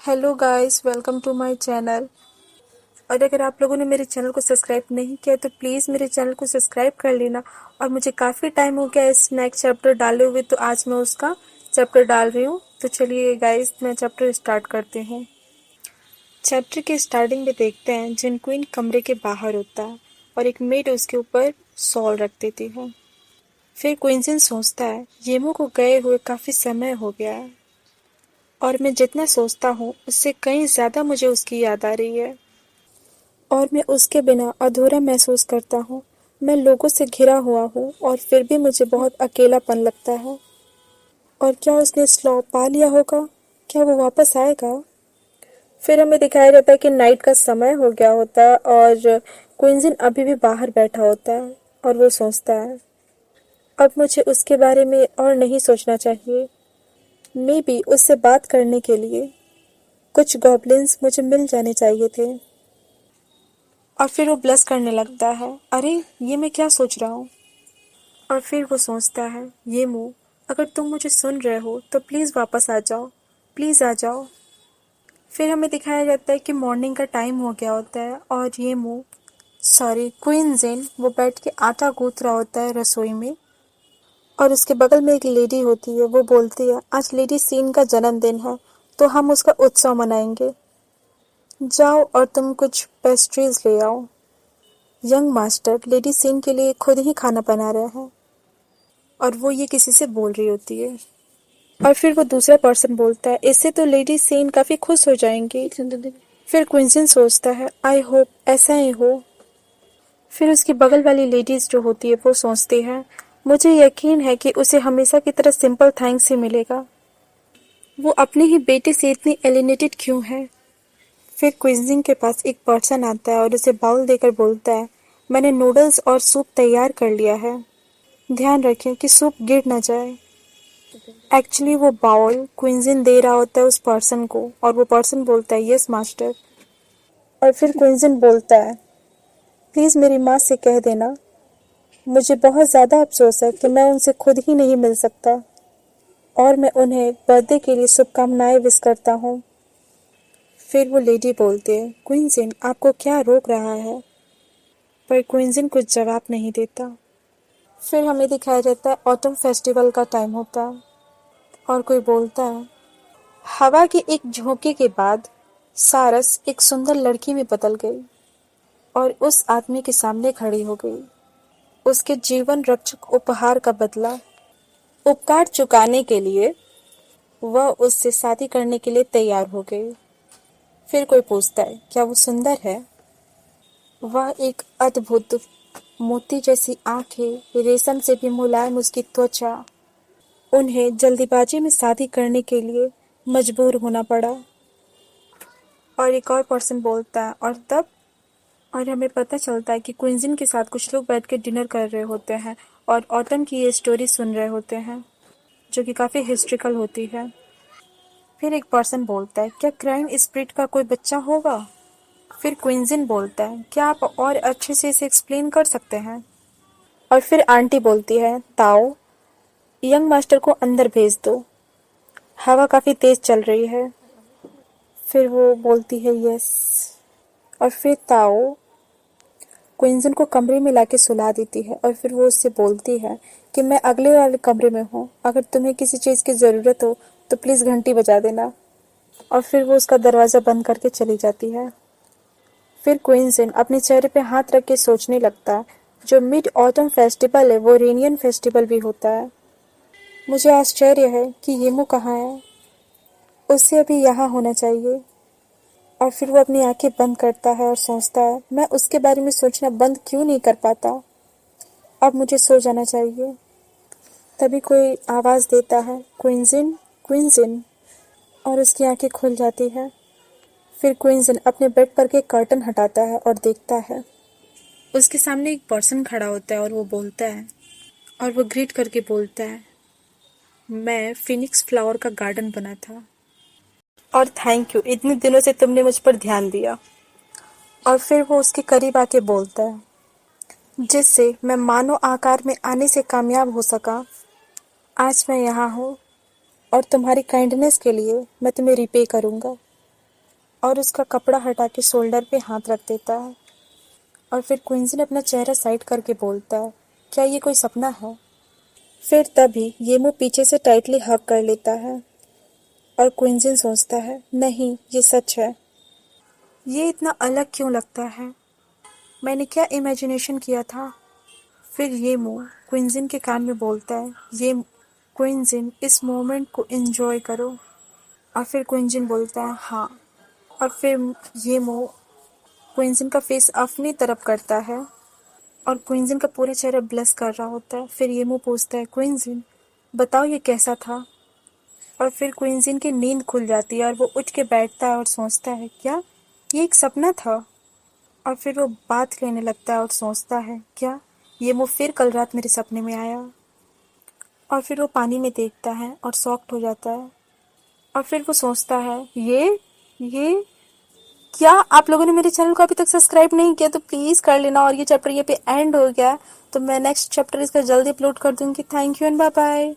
Hello guys, welcome to my channel. और अगर आप लोगों ने मेरे चैनल को सब्सक्राइब नहीं किया तो प्लीज़ मेरे चैनल को सब्सक्राइब कर लेना। और मुझे काफ़ी टाइम हो गया इस नेक्स्ट चैप्टर डाले हुए, तो आज मैं उसका चैप्टर डाल रही हूँ। तो चलिए गाइस, मैं चैप्टर स्टार्ट करते हैं। चैप्टर के स्टार्टिंग में देखते हैं जिन क्वीन कमरे के बाहर होता है और एक मेड उसके ऊपर सॉल रख देती है। फिर क्विंजन सोचता है येमो को गए हुए काफ़ी समय हो गया है और मैं जितना सोचता हूँ उससे कहीं ज़्यादा मुझे उसकी याद आ रही है और मैं उसके बिना अधूरा महसूस करता हूँ। मैं लोगों से घिरा हुआ हूँ और फिर भी मुझे बहुत अकेलापन लगता है। और क्या उसने स्लॉ पा लिया होगा? क्या वो वापस आएगा? फिर हमें दिखाया जाता है कि नाइट का समय हो गया होता है और क्विंजन अभी भी बाहर बैठा होता है और वो सोचता है अब मुझे उसके बारे में और नहीं सोचना चाहिए। मे बी उससे बात करने के लिए कुछ गॉब्लिन्स मुझे मिल जाने चाहिए थे। और फिर वो ब्लश करने लगता है, अरे ये मैं क्या सोच रहा हूँ। और फिर वो सोचता है ये मुँह, अगर तुम मुझे सुन रहे हो तो प्लीज़ वापस आ जाओ, प्लीज़ आ जाओ। फिर हमें दिखाया जाता है कि मॉर्निंग का टाइम हो गया होता है और ये मुँह सॉरी क्वीन जेन वो बैठ के आटा गूंथ रहा होता है रसोई में। और उसके बगल में एक लेडी होती है, वो बोलती है आज लेडी सीन का जन्मदिन है तो हम उसका उत्सव मनाएंगे। जाओ और तुम कुछ पेस्ट्रीज ले आओ। यंग मास्टर लेडी सीन के लिए खुद ही खाना बना रहा है और वो ये किसी से बोल रही होती है। और फिर वो दूसरा पर्सन बोलता है इससे तो लेडी सीन काफी खुश हो जाएंगी। फिर क्विंसन सोचता है आई होप ऐसा ही हो। फिर उसकी बगल वाली लेडीज जो होती है वो सोचती है मुझे यकीन है कि उसे हमेशा की तरह सिंपल थैंक्स ही मिलेगा। वो अपने ही बेटे से इतनी एलिनेटेड क्यों है। फिर क्विंजिंग के पास एक पर्सन आता है और उसे बाउल देकर बोलता है मैंने नूडल्स और सूप तैयार कर लिया है, ध्यान रखें कि सूप गिर ना जाए। एक्चुअली वो बाउल क्विंजिन दे रहा होता है उस पर्सन को और वो पर्सन बोलता है यस मास्टर। और फिर क्विंजिन बोलता है प्लीज़ मेरी माँ से कह देना मुझे बहुत ज़्यादा अफसोस है कि मैं उनसे खुद ही नहीं मिल सकता और मैं उन्हें बर्थडे के लिए शुभकामनाएं विश करता हूँ। फिर वो लेडी बोलती है क्विंजिन आपको क्या रोक रहा है, पर क्विंजन कुछ जवाब नहीं देता। फिर हमें दिखाया जाता है ऑटम फेस्टिवल का टाइम होता है और कोई बोलता है हवा की एक झोंके के बाद सारस एक सुंदर लड़की में बदल गई और उस आदमी के सामने खड़ी हो गई। उसके जीवन रक्षक उपहार का बदला उपकार चुकाने के लिए वह उससे शादी करने के लिए तैयार हो गई। फिर कोई पूछता है क्या वो सुंदर है? वह एक अद्भुत मोती जैसी आंखें, रेशम से भी मुलायम उसकी त्वचा। उन्हें जल्दीबाजी में शादी करने के लिए मजबूर होना पड़ा। और एक और पर्सन बोलता है और तब और हमें पता चलता है कि क्विंजन के साथ कुछ लोग बैठ के डिनर कर रहे होते हैं और ऑटम की ये स्टोरी सुन रहे होते हैं जो कि काफ़ी हिस्ट्रिकल होती है। फिर एक पर्सन बोलता है क्या क्राइम स्प्रिट का कोई बच्चा होगा? फिर क्विंजन बोलता है क्या आप और अच्छे से इसे एक्सप्लेन कर सकते हैं? और फिर आंटी बोलती है ताओ यंग मास्टर को अंदर भेज दो, हवा काफ़ी तेज चल रही है। फिर वो बोलती है यस। और फिर ताओ क्विंजन को कमरे में लाके सुला देती है और फिर वो उससे बोलती है कि मैं अगले वाले कमरे में हूँ, अगर तुम्हें किसी चीज़ की ज़रूरत हो तो प्लीज़ घंटी बजा देना। और फिर वो उसका दरवाज़ा बंद करके चली जाती है। फिर क्विंजन अपने चेहरे पे हाथ रख के सोचने लगता है जो मिड ऑटम फेस्टिवल है वो रेनियन फेस्टिवल भी होता है। मुझे आश्चर्य है कि येमो कहाँ है, उसे अभी यहाँ होना चाहिए। और फिर वो अपनी आंखें बंद करता है और सोचता है मैं उसके बारे में सोचना बंद क्यों नहीं कर पाता, अब मुझे सो जाना चाहिए। तभी कोई आवाज़ देता है क्विंजन क्विंजन और उसकी आंखें खुल जाती है। फिर क्विंजन अपने बेड पर के कर्टन हटाता है और देखता है उसके सामने एक पर्सन खड़ा होता है और वो बोलता है और वो ग्रीट करके बोलता है मैं फिनिक्स फ्लावर का गार्डन बना था और थैंक यू इतने दिनों से तुमने मुझ पर ध्यान दिया। और फिर वो उसके करीब आके बोलता है जिससे मैं मानव आकार में आने से कामयाब हो सका, आज मैं यहाँ हूँ और तुम्हारी काइंडनेस के लिए मैं तुम्हें रिपे करूँगा। और उसका कपड़ा हटा के शोल्डर पे हाथ रख देता है। और फिर क्विंजन अपना चेहरा साइड करके बोलता है, क्या ये कोई सपना है? फिर तभी येमो पीछे से टाइटली हग कर लेता है और क्विंजन सोचता है, नहीं ये सच है। ये इतना अलग क्यों लगता है? मैंने क्या इमेजिनेशन किया था? फिर येमो क्विंजन के कान में बोलता है, ये क्विंजन इस मोमेंट को एंजॉय करो। और फिर क्विंजन बोलता है हाँ। और फिर येमो क्विंजन का फेस अपनी तरफ करता है और क्विंजन का पूरा चेहरा ब्लश कर रहा होता है। फिर येमो पूछता है, क्विंजन बताओ ये कैसा था? और फिर क्विंजन की नींद खुल जाती है और वो उठ के बैठता है और सोचता है, क्या ये एक सपना था? और फिर वो बात कहने लगता है और सोचता है, क्या येमो फिर कल रात मेरे सपने में आया? और फिर वो पानी में देखता है और शॉक्ड हो जाता है। और फिर वो सोचता है, ये क्या आप लोगों ने मेरे चैनल को अभी तक सब्सक्राइब नहीं किया तो प्लीज़ कर लेना। और ये चैप्टर ये पे एंड हो गया, तो मैं नेक्स्ट चैप्टर इसका जल्दी अपलोड कर दूंगी। Thank you and bye bye.